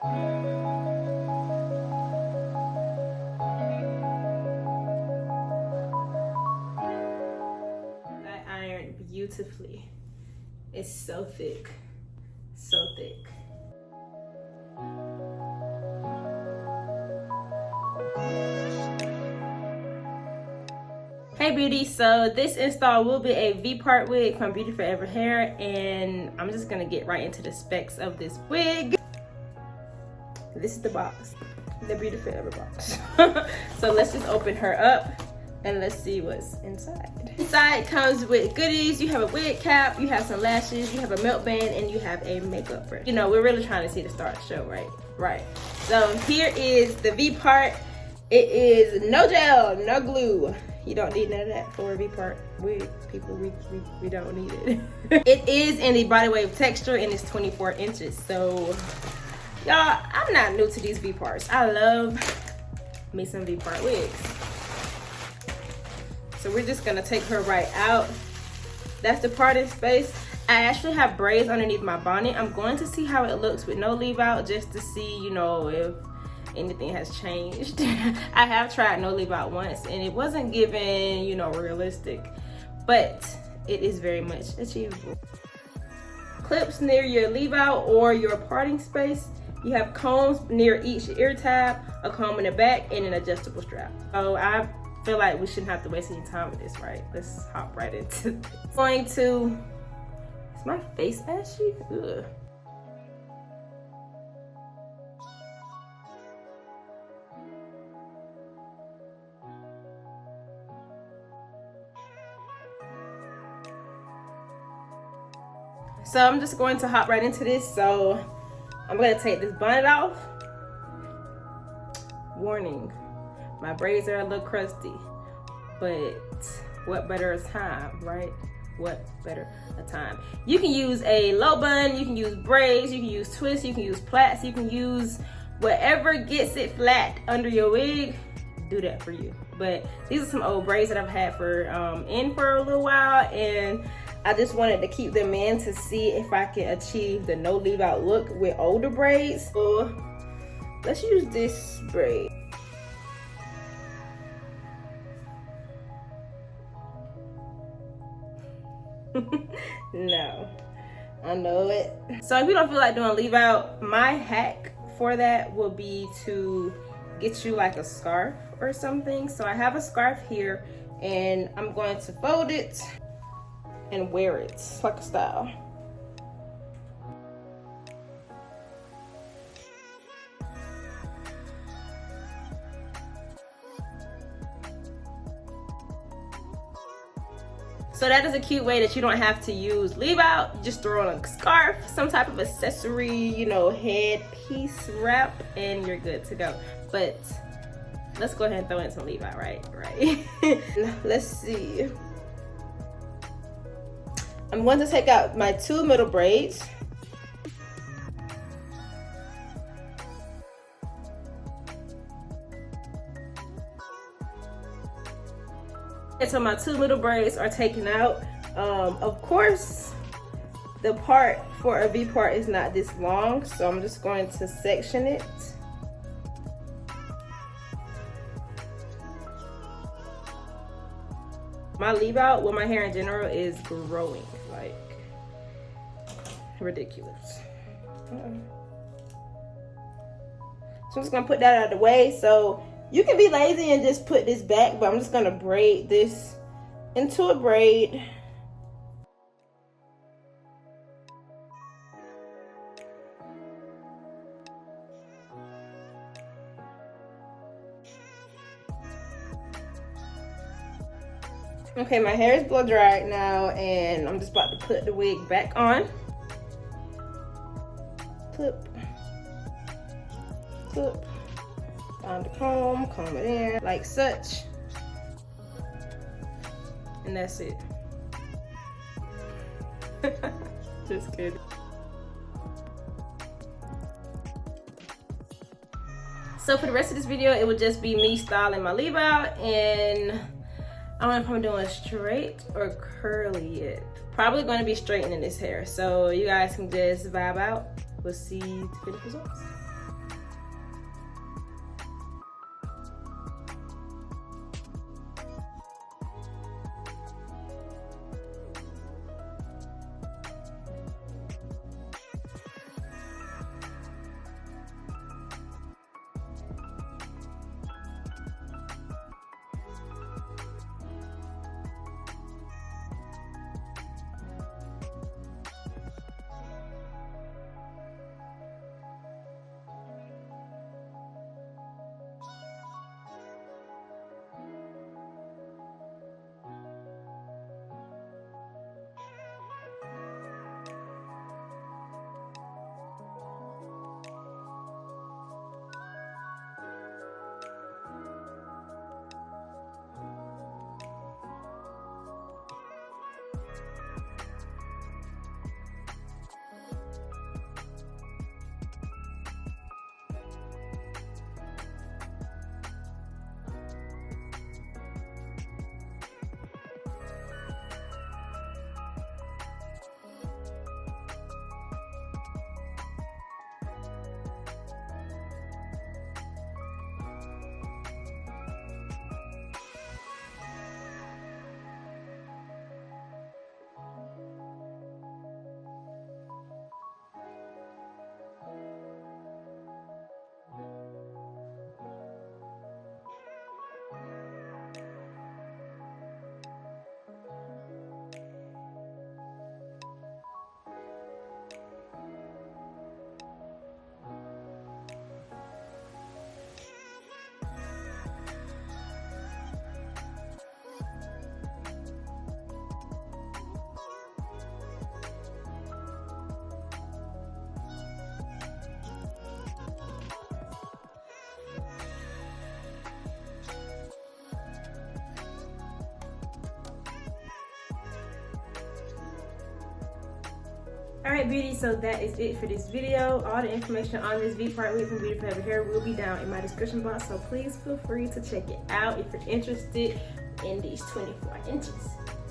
I ironed beautifully. It's so thick, so thick. Hey beauty, so this install will be a V-part wig from Beauty Forever Hair, and I'm just gonna get right into the specs of this wig. This is the box, the Beauty Forever box. So let's just open her up and let's see what's inside. Inside comes with goodies. You have a wig cap, you have some lashes, you have a melt band, and you have a makeup brush. You know, we're really trying to see the star of the show, right? Right. So here is the V-part. It is no gel, no glue. You don't need none of that for a V-part wig. People, we don't need it. It is in the body wave texture and it's 24 inches. So, y'all, I'm not new to these V-parts. I love me some V-part wigs. So we're just gonna take her right out. That's the parting space. I actually have braids underneath my bonnet. I'm going to see how it looks with no leave out, just to see, you know, if anything has changed. I have tried no leave out once and it wasn't given, you know, realistic, but it is very much achievable. Clips near your leave out or your parting space. You have combs near each ear tab, a comb in the back, and an adjustable strap. So I feel like we shouldn't have to waste any time with this, right? Let's hop right into this. Going to, is my face ashy? Ugh. So I'm just going to hop right into this. So I'm going to take this bonnet off. Warning, my braids are a little crusty, but what better a time, right? What better a time? You can use a low bun, you can use braids, you can use twists, you can use plaits, you can use whatever gets it flat under your wig. Do that for you. But these are some old braids that I've had for a little while, and I just wanted to keep them in to see if I can achieve the no leave out look with older braids. So let's use this braid. No, I know it. So if you don't feel like doing leave out, my hack for that will be to get you like a scarf or something. So I have a scarf here and I'm going to fold it and wear it like a style. So that is a cute way that you don't have to use leave out. You just throw on a scarf, some type of accessory, you know, headpiece wrap, and you're good to go. But let's go ahead and throw in some leave out, right? Let's see. I'm going to take out my 2 middle braids. And so my 2 middle braids are taken out. Of course, the part for a V part is not this long, so I'm just going to section it. My leave out with my hair in general is growing like ridiculous. So I'm just gonna put that out of the way. So you can be lazy and just put this back, but I'm just gonna braid this into a braid. Okay, my hair is blow dried now, and I'm just about to put the wig back on. Clip, clip, find the comb it in like such, and that's it. Just kidding. So for the rest of this video, it would just be me styling my leave out, and I don't know if I'm doing straight or curly yet. Probably going to be straightening this hair, so you guys can just vibe out. We'll see the finished results. Alright beauty, so that is it for this video. All the information on this V-part wig from Beauty Forever Hair will be down in my description box, so please feel free to check it out if you're interested in these 24 inches.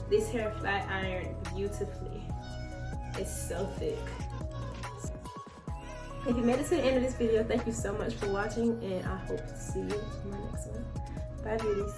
This hair flat ironed beautifully. It's so thick. If you made it to the end of this video, thank you so much for watching, and I hope to see you in my next one. Bye beauties.